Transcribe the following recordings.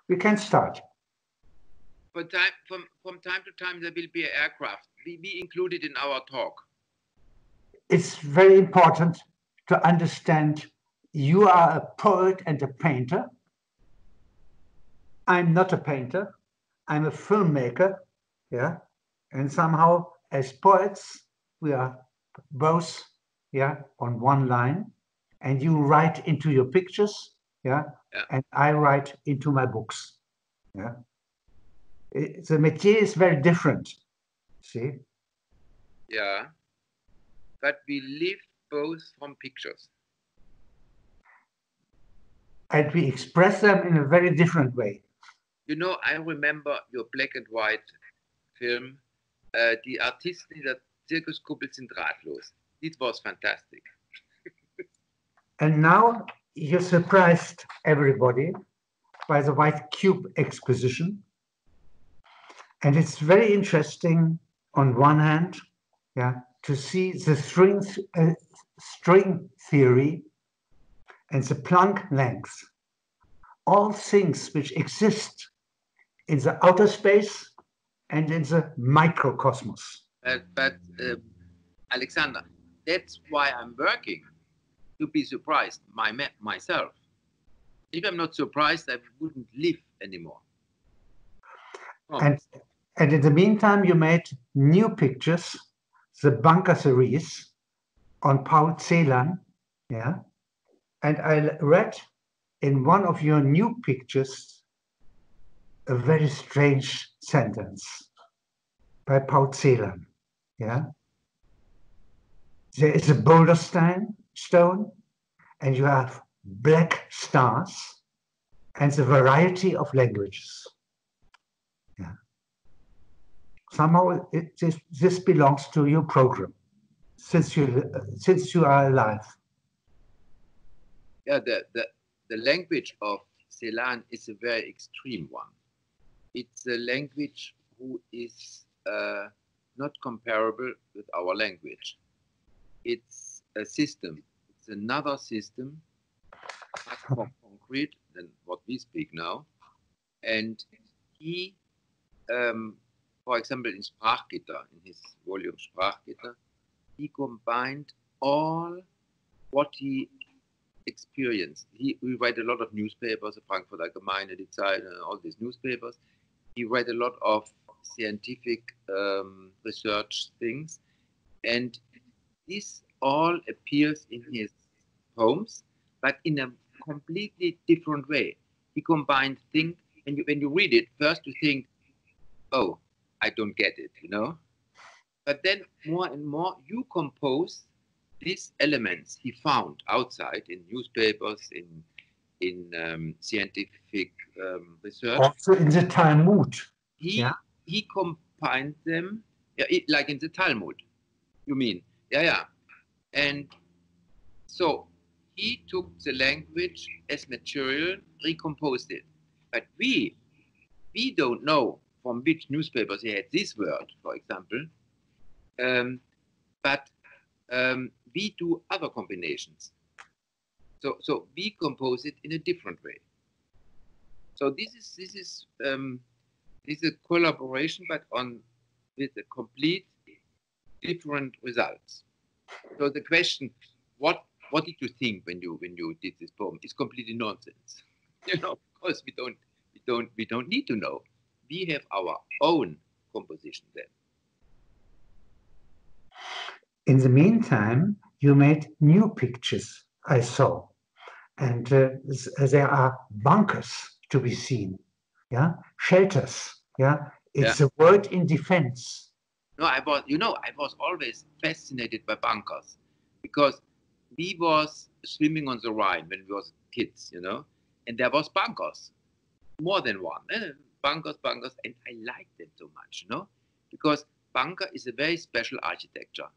We can start. From time to time, there will be an aircraft. Be included in our talk. It's very important to understand you are a poet and a painter. I'm not a painter. I'm a filmmaker. Yeah. And somehow, as poets, we are both, yeah, on one line. And you write into your pictures, yeah, and I write into my books. Yeah. The métier is very different. See? Yeah. But we live both from pictures. And we express them in a very different way. You know, I remember your black and white film, Die Artisten der Zirkuskuppel sind ratlos. It was fantastic. And now you surprised everybody by the White Cube exposition. And it's very interesting on one hand, yeah, to see the string theory and the Planck length, all things which exist in the outer space and in the microcosmos. But Alexander, that's why I'm working, to be surprised myself. If I'm not surprised, I wouldn't live anymore. Oh. And in the meantime, you made new pictures, the bunker series on Paul Celan, yeah. And I read in one of your new pictures a very strange sentence by Paul Celan, yeah. There is a boulder stone, and you have black stars and the variety of languages. Yeah. Somehow this belongs to your program since you are alive. Yeah, the language of Celan is a very extreme one. It's a language who is not comparable with our language. It's a system. It's another system, much more concrete than what we speak now. And he, for example, in Sprachgitter, in his volume Sprachgitter, he combined all what he experienced. He read a lot of newspapers, the Frankfurt Allgemeine, Die Zeit, all these newspapers. He read a lot of scientific research things, and this all appears in his poems, but in a completely different way. He combined things, and when you read it, first you think, oh, I don't get it, you know? But then more and more you compose these elements he found outside in newspapers, in scientific research. Also in the Talmud. He combined them, like in the Talmud, you mean? Yeah. And so he took the language as material, recomposed it. But we don't know from which newspapers he had this word, for example. But we do other combinations. So we compose it in a different way. So this is a collaboration, but with a complete different results. So the question, what did you think when you did this poem? Is completely nonsense. You know, because we don't need to know. We have our own composition then. In the meantime, you made new pictures, I saw, and there are bunkers to be seen, yeah, shelters, yeah. It's a word in defense. No, I was always fascinated by bunkers because we was swimming on the Rhine when we was kids, you know, and there was bunkers, more than one, bunkers, and I liked them so much, you know, because bunker is a very special architecture.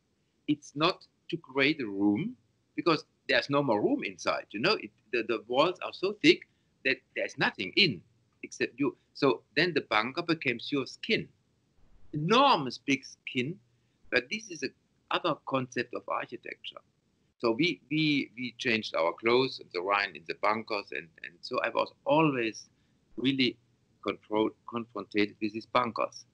It's not to create a room because there's no more room inside, you know, the walls are so thick that there's nothing in except you. So then the bunker becomes your skin. Enormous big skin, but this is another concept of architecture. So we changed our clothes on the Rhine in the bunkers, and so I was always really confronted with these bunkers.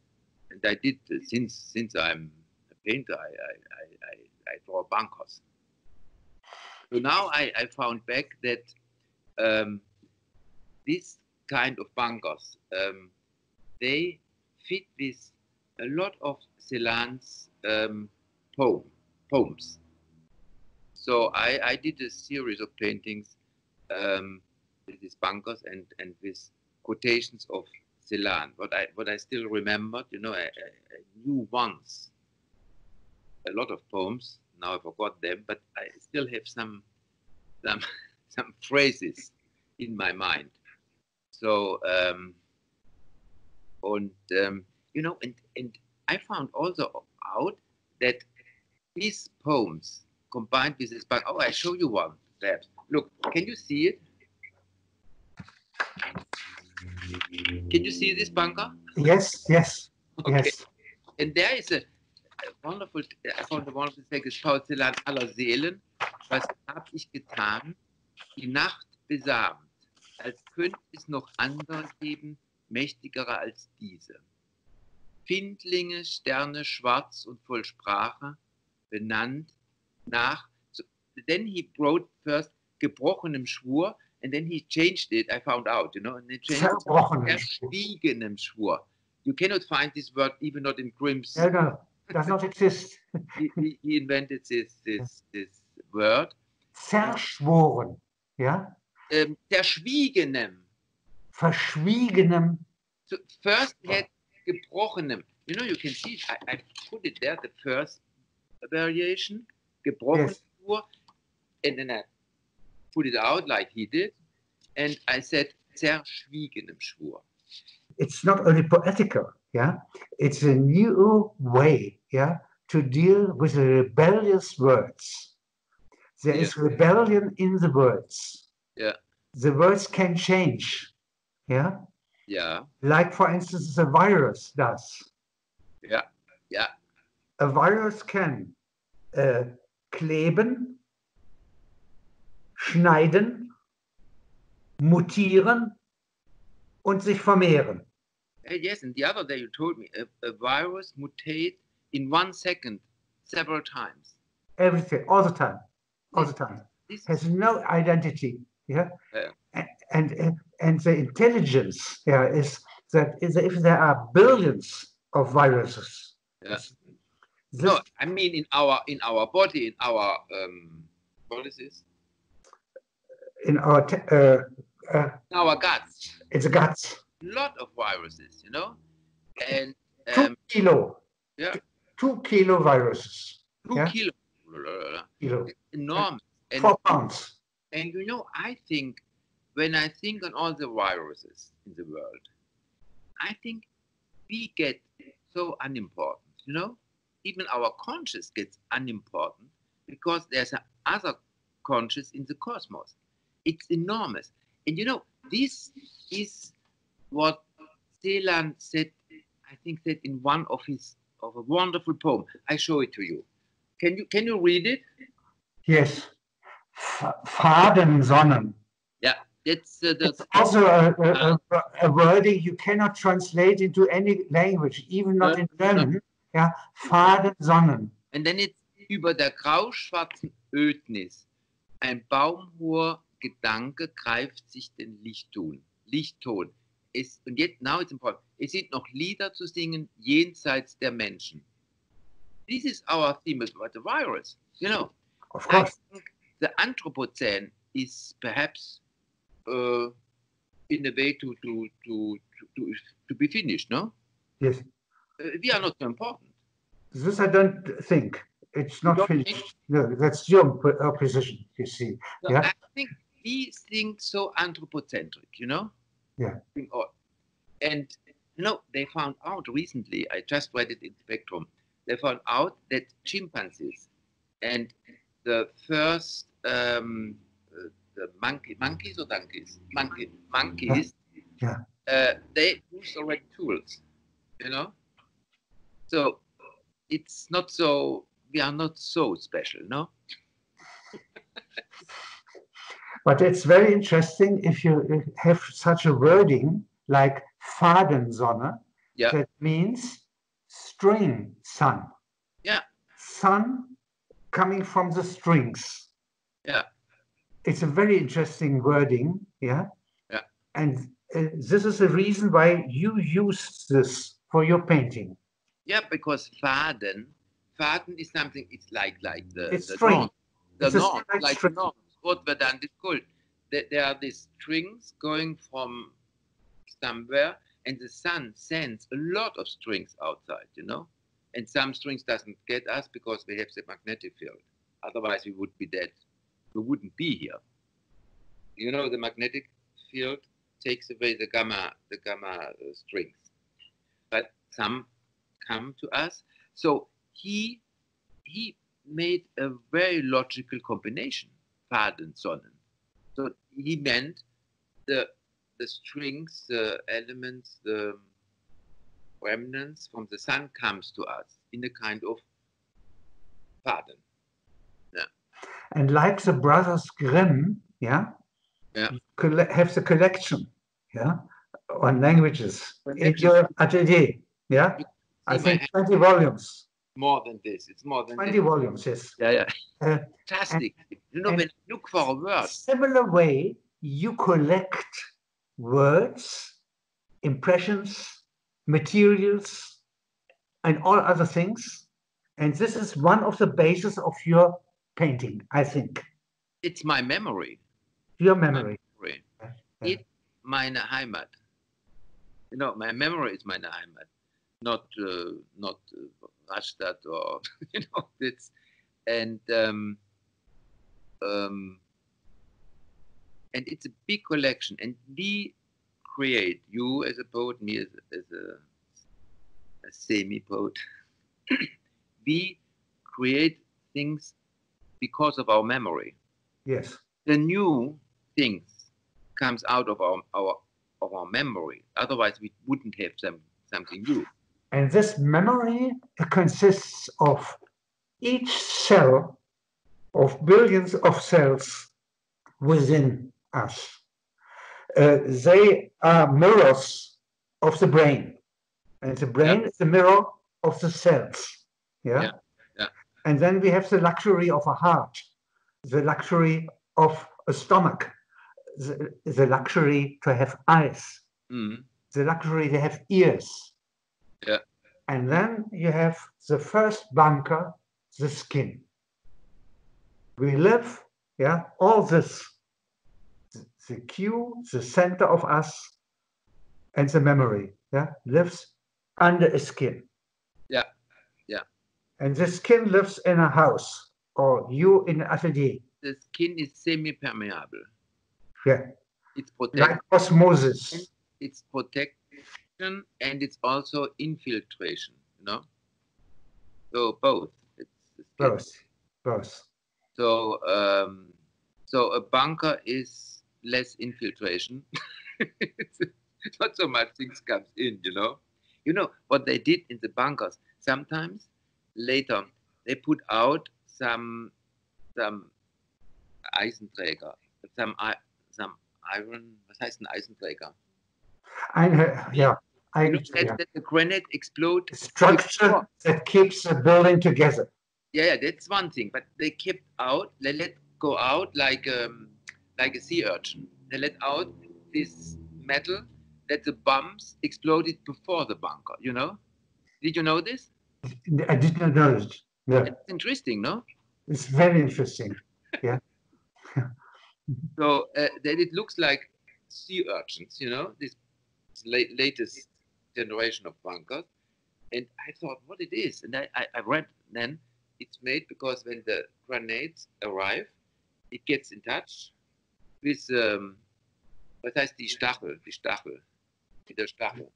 And I did, since I'm a painter, I draw bunkers. So now I found back that this kind of bunkers, they fit with a lot of Celan's poems. So I did a series of paintings with these bunkers and with quotations of Celan. What I still remembered, you know, I knew once a lot of poems. Now I forgot them, but I still have some phrases in my mind. So you know, and I found also out that these poems combined with this bunker. Oh, I show you one. Perhaps. Look, can you see it? Can you see this bunker? Yes, yes, Okay. yes. And there is a wonderful, I found a wonderful text, Paul Celan aller Seelen. Was hab ich getan? Die Nacht besamt, als könnte es noch andere geben, mächtigere als diese. Findlinge, Sterne, schwarz und voll Sprache, benannt nach, so, then he wrote first, gebrochenem Schwur, and then he changed it, I found out, you know, and he changed it to verschwiegenem Schwur. You cannot find this word even not in Grimm's. No, no, does not exist. he invented this word. Verschworen, yeah? Verschwiegenem. Verschwiegenem. So first he had gebrochenem. You know, you can see, I put it there, the first variation, gebrochenem Schwur, and then I put it out like he did, and I said zerschwiegenem Schwur. It's not only poetical, yeah? It's a new way, yeah, to deal with the rebellious words. There is rebellion in the words. Yeah. The words can change, yeah? Yeah. Like, for instance, a virus does. Yeah, yeah. A virus can kleben, schneiden, mutieren und sich vermehren. Yes, and the other day you told me a virus mutate in 1 second several times. Everything, all the time, all the time. This has no identity, yeah. And the intelligence, yeah, is that if there are billions of viruses. Yeah. No, I mean in our body, in our what is this? In our guts. It's a guts. Lot of viruses, you know, and 2 kilo. Yeah. 2 kilo viruses. 2 kilo. Kilo. Enormous. And 4 pounds. And you know, I think when I think on all the viruses in the world, I think we get so unimportant, you know? Even our conscious gets unimportant because there's another conscious in the cosmos. It's enormous. And you know, this is what Celan said, I think said in one of a wonderful poem. I show it to you. Can you read it? Yes. Fadensonnen. Yeah. It's also a wording you cannot translate into any language, even not in German. Yeah, Fadensonnen. And then it's über der grauschwarzen Ödnis. Ein baumhoher Gedanke greift sich den Lichtton. Und jetzt, now it's important. Es sind noch Lieder zu singen jenseits der Menschen. This is our theme about the virus, you know. Of course. I think the Anthropocene is perhaps in a way to be finished, no? Yes. We are not so important. This I don't think. It's not finished. No, that's your position, you see. So yeah. I think we think so anthropocentric, you know? Yeah. And, you know, they found out recently, I just read it in Spectrum, they found out that chimpanzees and the first the monkeys or donkeys? Monkeys. Yeah. They use already tools, you know? So it's not so, we are not so special, no? But it's very interesting if you have such a wording like Fadensonne. Yeah. That means string sun. Yeah. Sun coming from the strings. Yeah. It's a very interesting wording, yeah? Yeah. And this is the reason why you use this for your painting. Yeah, because Faden is something, it's like the string. Norns. The Norns, like the Norns. What were done is called. There are these strings going from somewhere, and the sun sends a lot of strings outside, you know? And some strings doesn't get us because we have the magnetic field. Otherwise, we would be dead. We wouldn't be here. You know, the magnetic field takes away the gamma strings. But some come to us. So he made a very logical combination, Fadensonnen. So he meant the strings, the elements, the remnants from the sun comes to us in a kind of Faden. Yeah. And like the Brothers Grimm, yeah, yeah, have the collection, yeah, on languages in your atelier, yeah. I think 20 volumes. More than this. It's more than 20 volumes, yes. Yeah, yeah. Fantastic. You know, when you look for a word. Similar way, you collect words, impressions, materials, and all other things. And this is one of the bases of your painting, I think. It's my memory. Your memory. It's meine Heimat. You know, my memory is meine Heimat. Not Rastatt or, you know, it's, and it's a big collection. And we create, you as a poet, me as a semi-poet, we create things because of our memory. Yes. The new things comes out of our memory. Otherwise, we wouldn't have something new. And this memory consists of each cell of billions of cells within us. They are mirrors of the brain. And the brain is the mirror of the cells. Yeah? Yeah. And then we have the luxury of a heart, the luxury of a stomach, the luxury to have eyes, the luxury to have ears. Yeah. And then you have the first bunker, the skin. We live, yeah, all this, the cue, the center of us, and the memory, yeah, lives under a skin. Yeah, yeah. And the skin lives in a house, or you in an atelier. The skin is semi-permeable. Yeah. It's protection. Like osmosis. It's protection and it's also infiltration, you know? So both. Both. So a bunker is less infiltration. Not so much things comes in, you know? You know what they did in the bunkers? Sometimes later they put out some Eisenträger, some iron. Was heißt ein Eisenträger? You know, that the granite explode. Structure that keeps the building together. Yeah, that's one thing. But they kept out. They let go out like a sea urchin. They let out this metal that the bombs exploded before the bunker. You know? Did you know this? I did not know it. No. It's interesting, no? It's very interesting. Yeah. So then it looks like sea urchins, you know, this latest generation of bunkers. And I thought, what it is? And I read then it's made because when the grenades arrive, it gets in touch with, was heißt die Stachel? Die Stachel. With the Stachel.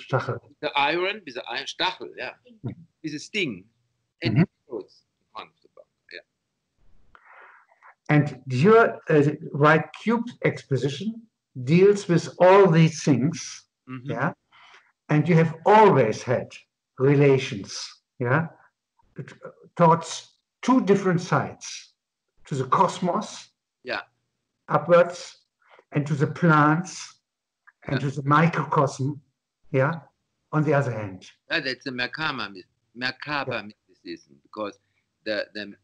Stachel. The iron with the iron Stachel, yeah. With a sting. And it explodes in front of the bunker, yeah. And your White Cube exposition deals with all these things, yeah, and you have always had relations, yeah, towards two different sides, to the cosmos, yeah, upwards, and to the plants and to the microcosm, yeah, on the other hand. That's a macabre mysticism, because the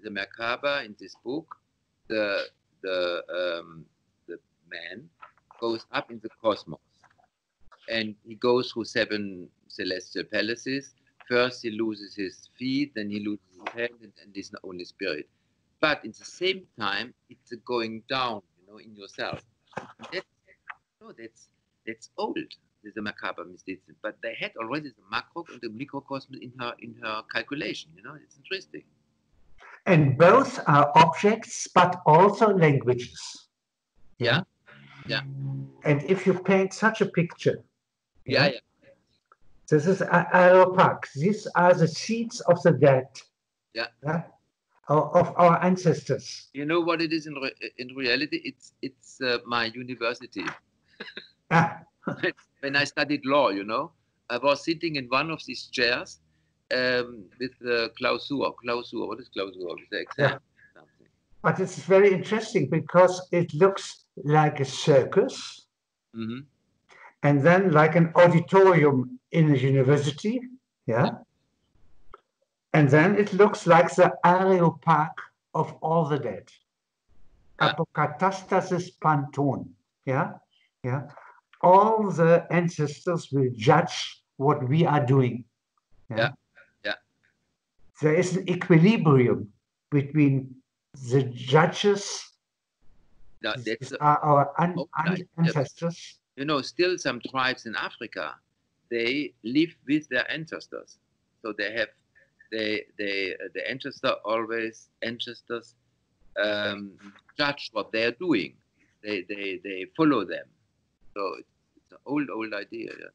macabre in this book, the man goes up in the cosmos, and he goes through 7 celestial palaces. First he loses his feet, then he loses his hand, and he's not only spirit. But at the same time, it's a going down, you know, in yourself. That's old. There's a macabre mysticism, but they had already the macro and the microcosm in her calculation. You know, it's interesting. And both are objects, but also languages. Yeah. And if you paint such a picture, yeah. This is Aeropax. These are the seeds of the dead. Yeah. Of our ancestors. You know what it is in reality? It's my university. When I studied law, you know, I was sitting in one of these chairs with the Klausur. What is Klausur? With the exam. Something. But it's very interesting because it looks like a circus, and then like an auditorium in a university, and then it looks like the Areopag of all the dead. Apokatastasis panton, all the ancestors will judge what we are doing. There is an equilibrium between the judges, our ancestors. You know, still some tribes in Africa, they live with their ancestors. So they have, the ancestors judge what they are doing. They follow them. So it's an old idea. Yeah.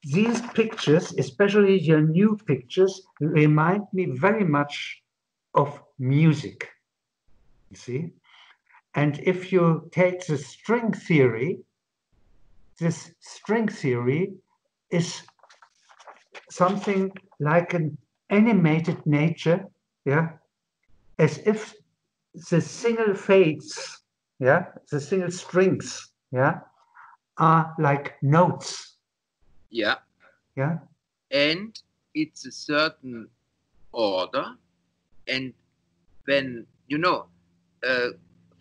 These pictures, especially your new pictures, remind me very much of music, you see? And if you take the string theory, this string theory is something like an animated nature, as if the single fades, the single strings, are like notes. Yeah. And it's a certain order, and when, you know,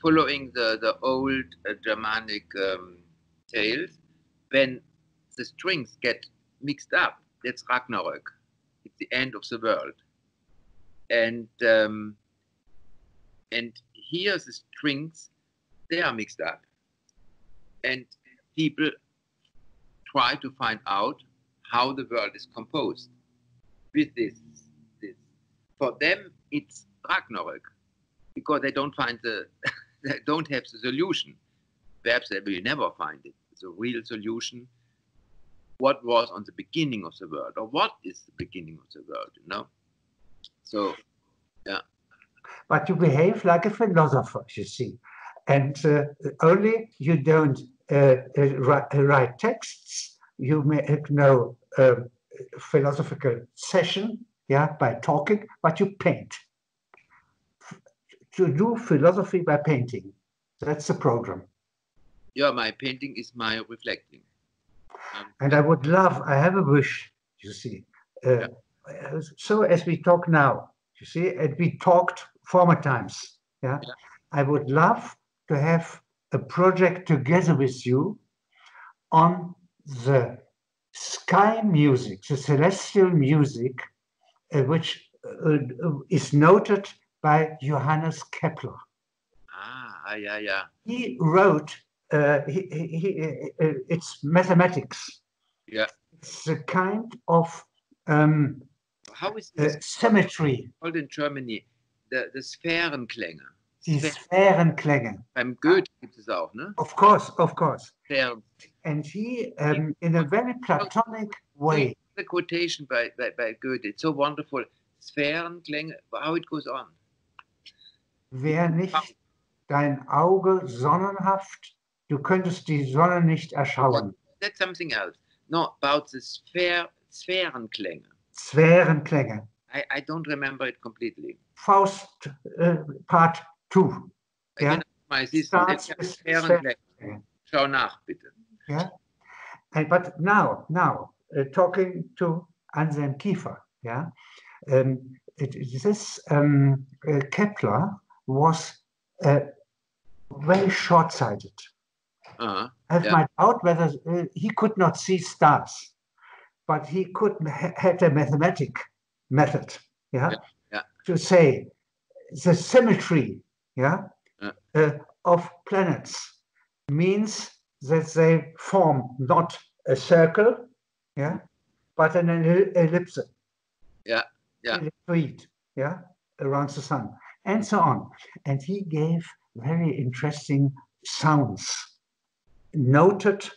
following the old Germanic tales, when the strings get mixed up, that's Ragnarök. It's the end of the world. And here the strings, they are mixed up, and people try to find out how the world is composed with this. For them, it's Ragnarök, because they don't find they don't have the solution. Perhaps they will never find it. The real solution. What was on the beginning of the world, or what is the beginning of the world? You know. So, yeah. But you behave like a philosopher, you see, and only you don't write texts. You make no philosophical session, by talking, but you paint. To do philosophy by painting, that's the program. Yeah, my painting is my reflecting. And I would love, I have a wish, you see. So as we talk now, you see, and we talked former times, I would love to have a project together with you on the sky music, the celestial music, which is noted by Johannes Kepler. Yeah. He wrote, it's mathematics. Yeah. It's a kind of how is this symmetry. Called in Germany, the Sphärenklänge. Die Sphärenklänge. Beim Goethe gibt es auch, ne? Of course. Sphären. And he, in a very Platonic way. The quotation by Goethe, it's so wonderful. Sphärenklänge, how it goes on. Wär nicht dein Auge sonnenhaft, du könntest die Sonne nicht erschauen. That's something else. No, about the Sphärenklänge. Sphärenklänge. I don't remember it completely. Faust, part 2. Yeah? starts with Schau nach, bitte. Yeah, but now talking to Anselm Kiefer, yeah, Kepler was very short-sighted. I have my doubt whether he could not see stars, but he could had a mathematic method, to say the symmetry, of planets means that they form not a circle, but an ellipse, ellipsoid, around the sun, and so on. And he gave very interesting sounds, noted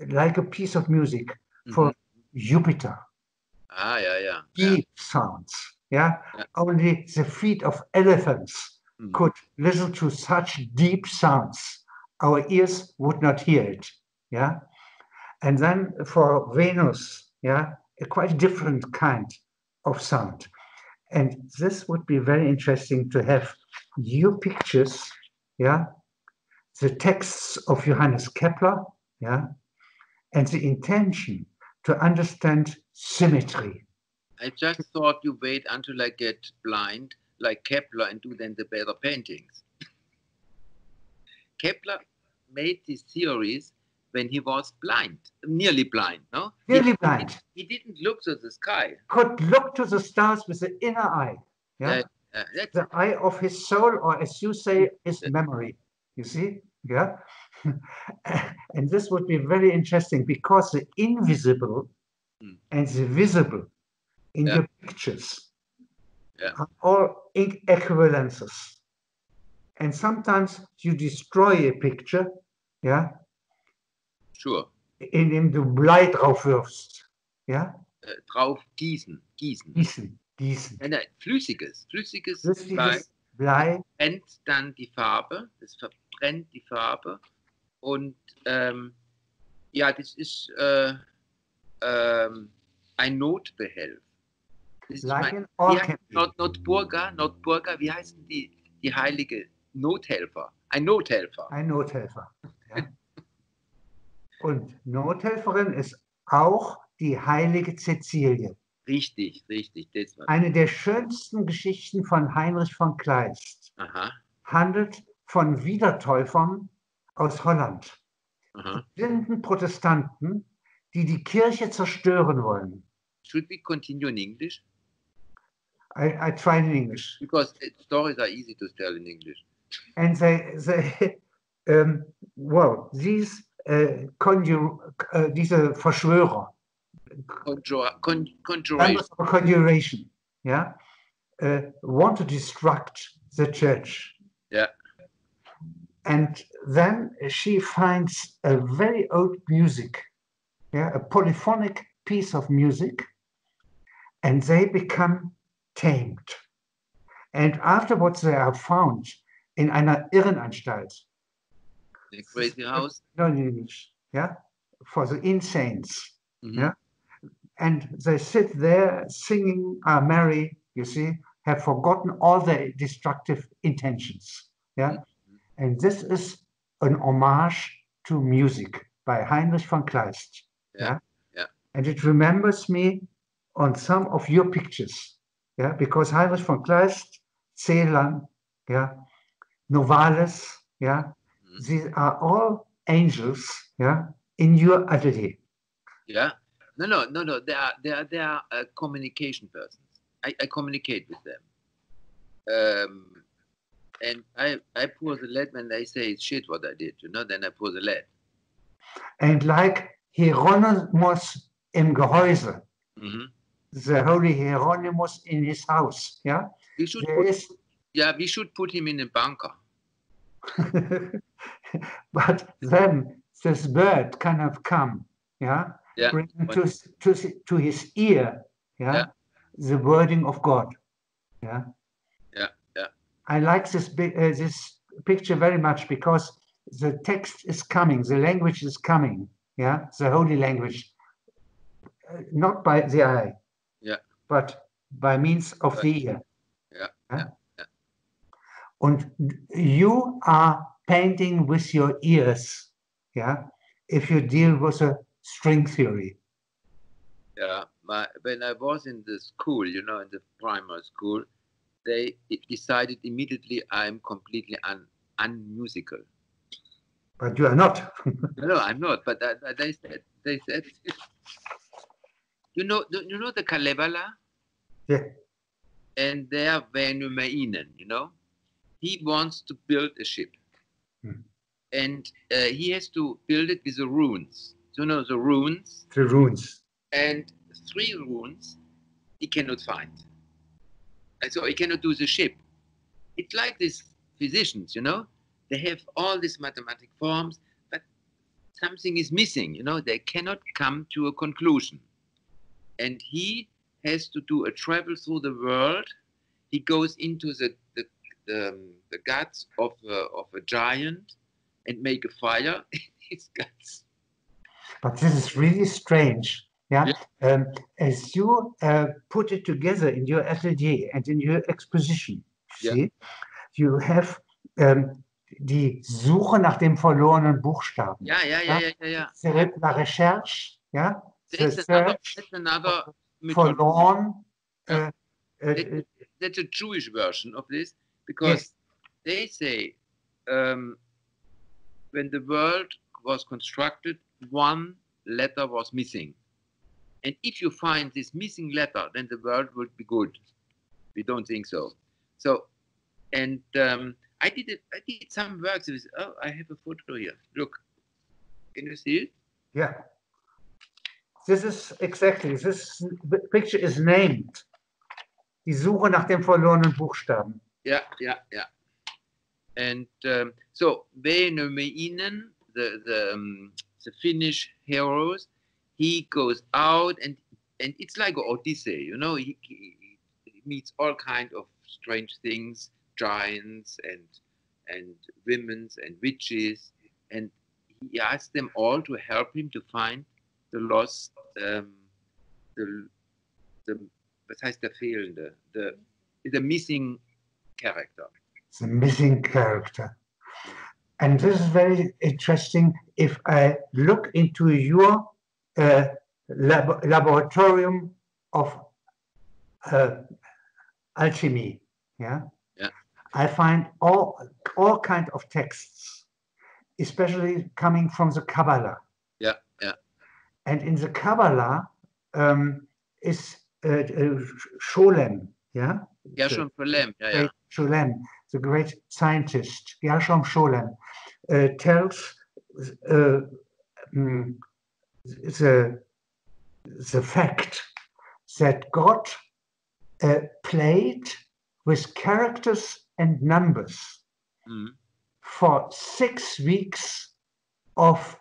like a piece of music for Jupiter. Deep sounds, Only the feet of elephants could listen to such deep sounds. Our ears would not hear it, And then for Venus, a quite different kind of sound. And this would be very interesting to have your pictures, the texts of Johannes Kepler, and the intention to understand symmetry. I just thought you wait until I get blind, like Kepler, and do then the better paintings. Kepler made these theories when he was blind, nearly blind, no? Nearly blind. He didn't look to the sky. Could look to the stars with the inner eye, the eye of his soul, or as you say, his memory, you see? And this would be very interesting because the invisible and the visible in your pictures are all equivalences. And sometimes you destroy a picture, Sure. Indem du Blei drauf wirfst, Drauf gießen. Gießen. Nein, flüssiges Blei. Brennt dann die Farbe, das verbrennt die Farbe. Und das ist ein Notbehelf. Das like Notburger, wie heißen die heilige Nothelfer? Ein Nothelfer. Ein Nothelfer. Und Nothelferin ist auch die heilige Cäcilie. Richtig. Das war eine der schönsten Geschichten von Heinrich von Kleist. Handelt von Wiedertäufern aus Holland. Blinden Protestanten, die die Kirche zerstören wollen. Should we continue in English? I try in English. Because stories are easy to tell in English. And diese Verschwörer, conjuration, want to destruct the church. And then she finds a very old music, a polyphonic piece of music, and they become tamed. And afterwards they are found in einer Irrenanstalt. The crazy house? No, for the insanes. And they sit there singing, are merry, you see, have forgotten all their destructive intentions. And this is an homage to music by Heinrich von Kleist. And it remembers me on some of your pictures. Because Heinrich von Kleist, Celan, Novalis, these are all angels, in your atelier. No. They are communication persons. I communicate with them. And I pour the lead when they say it's shit what I did, then I pour the lead. And like Hieronymus im Gehäuse, the holy Hieronymus in his house, we should put him in a bunker. But then this bird kind of come, bring to his ear, the wording of God, I like this picture very much because the text is coming, the language is coming, the holy language, not by the eye, but by means of the ear. And you are painting with your ears, yeah, if you deal with a string theory. Yeah, when I was in the school, in the primary school, they decided immediately I'm completely unmusical. But you are not. No, I'm not. But they said, you know the Kalevala? Yeah. And they are Venumainen, He wants to build a ship. And he has to build it with the runes. The runes. The runes. And 3 runes he cannot find. And so he cannot do the ship. It's like these physicians, They have all these mathematical forms, but something is missing, They cannot come to a conclusion. And he has to do a travel through the world. He goes into the guts of a giant and make a fire in his guts. But this is really strange. Yeah. As you put it together in your atelier and in your exposition, see, you have die Suche nach dem verlorenen Buchstaben. Yeah. La recherche, yeah. That's another forlorn. That's a Jewish version of this, because they say when the world was constructed, 1 letter was missing. And if you find this missing letter, then the world would be good. We don't think so. So, and I did some works with, I have a photo here. Look, can you see it? Yeah. This is exactly, this picture is named Die Suche nach dem verlorenen Buchstaben. Yeah. And so Venumainen, the Finnish heroes, he goes out and it's like an Odyssey, he meets all kinds of strange things, giants and women and witches, and he asks them all to help him to find the lost, was heißt der fehlende, the missing character. The missing character. And this is very interesting. If I look into your laboratorium of alchemy, I find all kinds of texts, especially coming from the Kabbalah. Yeah. And in the Kabbalah is Sholem, Gershom Scholem, Sholem, the great scientist, Gershom Scholem, tells the fact that God played with characters and numbers for 6 weeks of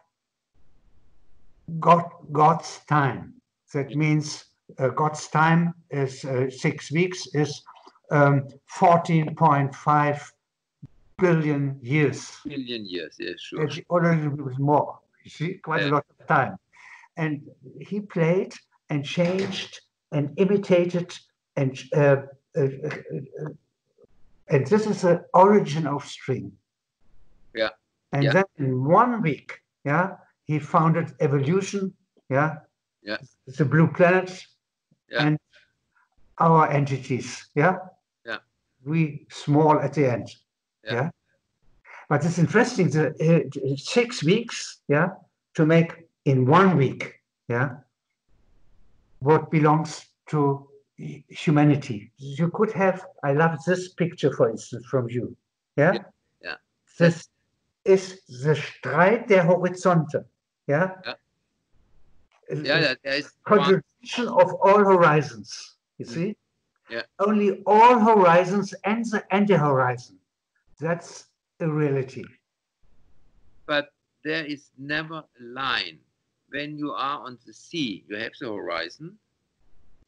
God's time. That means God's time is 6 weeks is 14.5 billion years. Billion years, yes, sure. It's already was more. You see, quite a lot of time. And he played and changed and imitated and this is the origin of string. Yeah. And then in 1 week, he founded evolution, the blue planets, and our entities, we small at the end, But it's interesting, the 6 weeks, to make in 1 week, what belongs to humanity. You could have, I love this picture, for instance, from you, This is the Streit der Horizonte, there is contradiction of all horizons, you see? Only all horizons and the anti-horizon. That's the reality. But there is never a line. When you are on the sea, you have the horizon,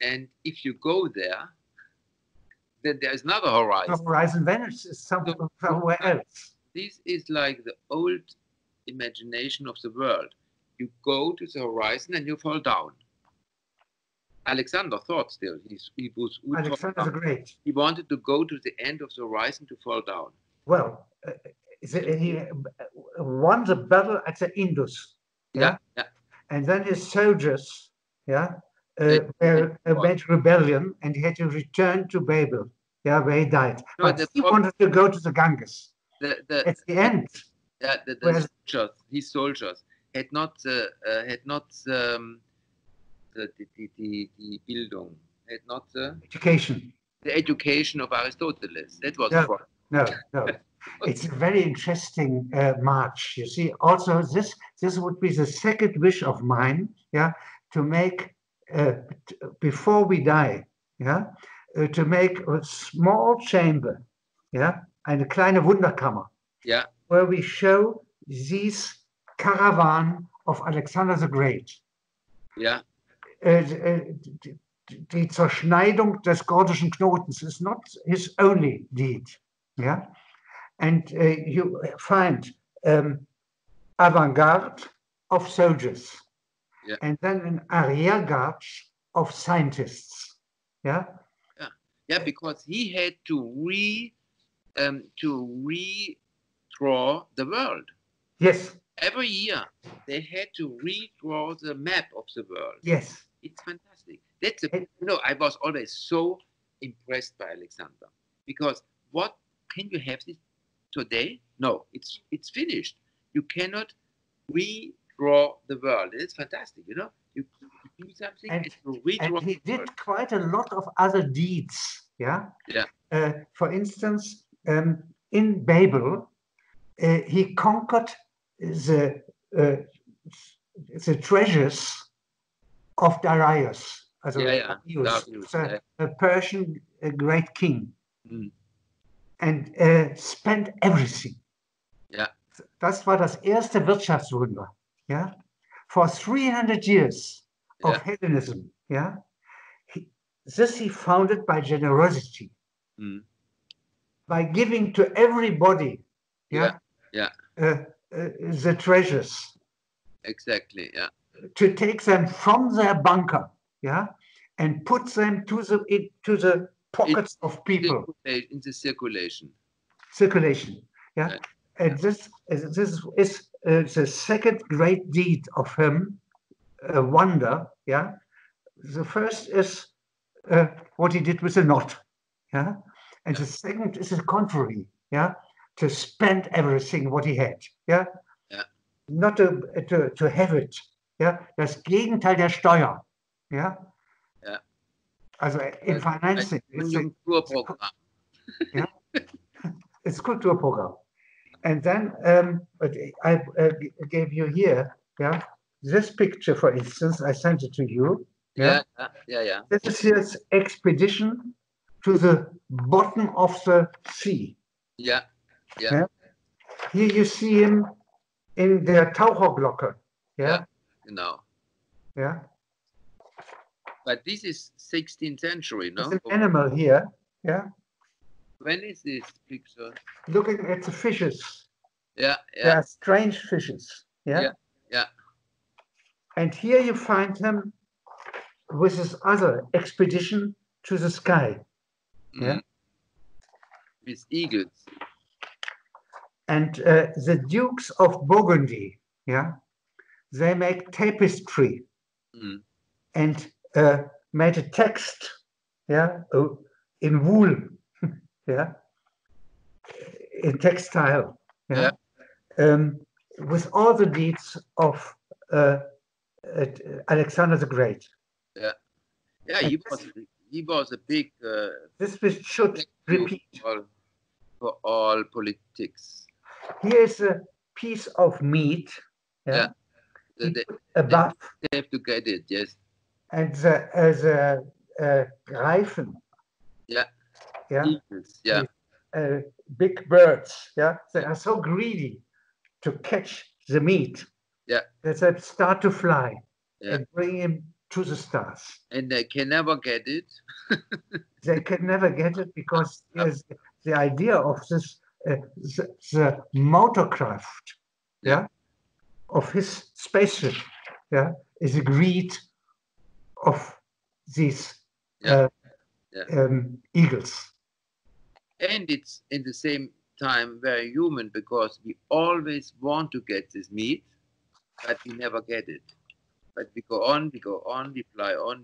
and if you go there, then there is another horizon. The horizon vanishes somewhere else. This is like the old imagination of the world. You go to the horizon and you fall down. Alexander thought still. He was Alexander the Great. He wanted to go to the end of the horizon to fall down. Well, he won the battle at the Indus. Yeah, yeah. And then his soldiers, made rebellion, and he had to return to Babel, where he died. No, but he wanted to go to the Ganges. At the end, his soldiers had not the Bildung, had not the education of Aristoteles. That was the problem. No. It's a very interesting march. You see, also this would be the second wish of mine, to make before we die, to make a small chamber, eine kleine Wunderkammer, where we show this caravan of Alexander the Great. Die Zerschneidung des Gordischen Knotens is not his only deed, and you find avant-garde of soldiers, and then an arrière-garde of scientists, because he had to redraw the world. Yes. Every year they had to redraw the map of the world. Yes. It's fantastic. That's I was always so impressed by Alexander, because what can you have this today? No, it's finished. You cannot redraw the world. It's fantastic, You do something and you redraw. And he did quite a lot of other deeds. For instance, in Babel, he conquered the treasures of Darius, a Persian great king, and spent everything. Das war das erste Wirtschaftswunder. For 300 years of Hellenism. This he founded by generosity, by giving to everybody. The treasures. Exactly. To take them from their bunker, and put them to the pockets of people. In the circulation. And this is the second great deed of him, a wonder. The first is what he did with the knot. And the second is the contrary. To spend everything what he had. Not to have it. Das Gegenteil der Steuer. Also in financing. It's a Kulturprogramm. It's a Kulturprogramm. And then I gave you here, this picture, for instance, I sent it to you. Yeah. This is his expedition to the bottom of the sea. Yeah. Here you see him in der Taucherglocke. Genau. But this is 16th century, no? There's an animal here. When is this picture? Looking at the fishes. They are strange fishes. And here you find him with his other expedition to the sky. With eagles. And the Dukes of Burgundy, they make tapestry and made a text, in wool, in textile, with all the deeds of Alexander the Great. He was a big. This we should repeat for all politics. Here is a piece of meat. Above. They have to get it, yes. And the Greifen. Eagles, big birds. They are so greedy to catch the meat. That they start to fly and bring him to the stars. And they can never get it. They can never get it because the idea of this. The motorcraft, of his spaceship, is a greed of these Yeah. eagles. And it's in the same time very human, because we always want to get this meat, but we never get it. But we go on, we fly on,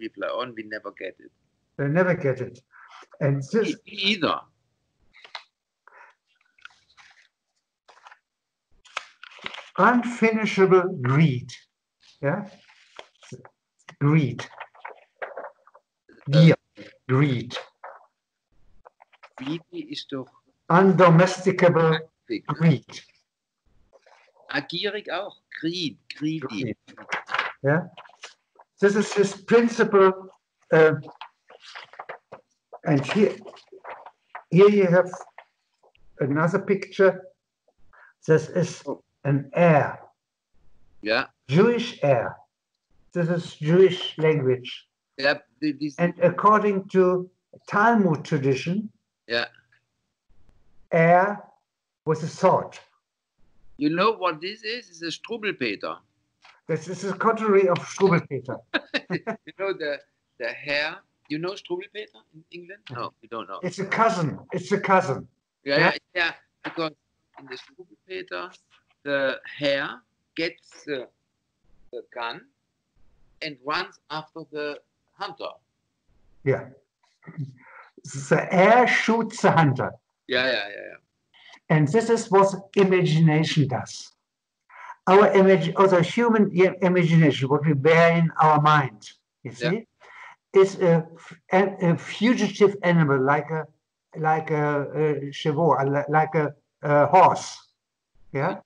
we never get it. They never get it. And this Me either. unfinishable greed, yeah, greed, Gier, greed, Greedy ist doch undomesticable greed. gierig auch. Greedy. Yeah, this is his principle. And here you have another picture. This is an heir. Yeah. Jewish heir. This is Jewish language. Yeah. And according to Talmud tradition, yeah, heir was a sword. You know what this is? It's a Struwwelpeter. This is the contrary of Struwwelpeter. You know the hair. You know Struwwelpeter in England? No, you don't know. It's a cousin. It's a cousin. Yeah. Because in the Struwwelpeter, the hare gets the gun and runs after the hunter. Yeah. The heir shoots the hunter. Yeah. And this is what imagination does. Our the human imagination, what we bear in our mind, you see, is a fugitive animal, like a cheval, like a horse. Yeah,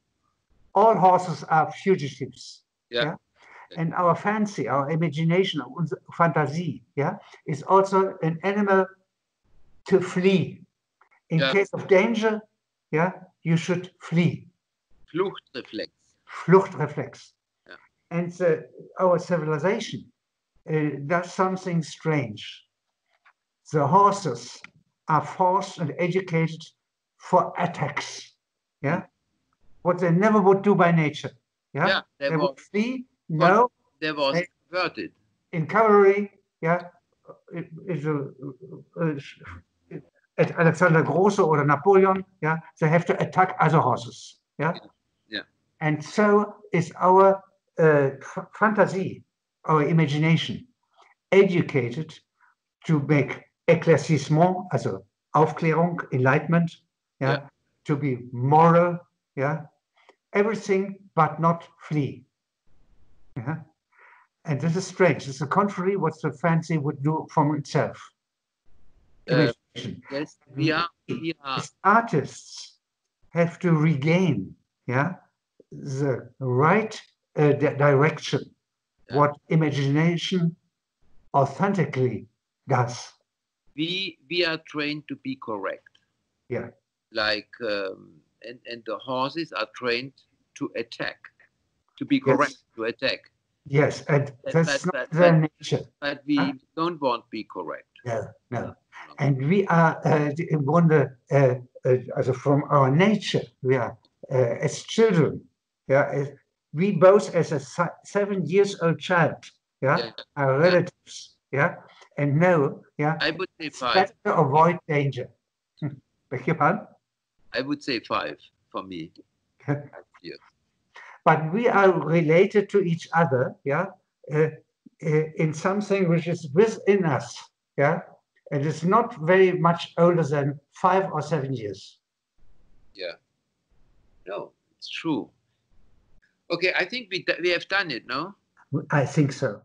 all horses are fugitives. Yeah, and our fancy, our imagination, our Fantasie, is also an animal to flee. In case of danger, you should flee. Fluchtreflex. Fluchtreflex. Yeah. And our civilization does something strange. The horses are forced and educated for attacks. Yeah, what they never would do by nature. Yeah, they would flee. No, they was converted. In cavalry. Yeah, at Alexander Große or Napoleon. Yeah, they have to attack other horses. Yeah. And so is our fantasy, our imagination, educated to make éclaircissement, also Aufklärung, enlightenment, to be moral, everything but not flee. And this is strange. It's the contrary what the fancy would do from itself. Imagination. Yes, we are. As artists have to regain, the right direction, what imagination authentically does. We are trained to be correct. Yeah. Like and the horses are trained to attack, to be correct, to attack. Yes, and that's not their nature. But we don't want to be correct. No. And we are from our nature, we are as children. We both as a 7-year-old child, are relatives, and know, I would say 5. Better to avoid danger. Beg your pardon? I would say 5 for me. But we are related to each other, in something which is within us, and it's not very much older than 5 or 7 years. Yeah. No, it's true. Okay, I think we have done it, no? I think so.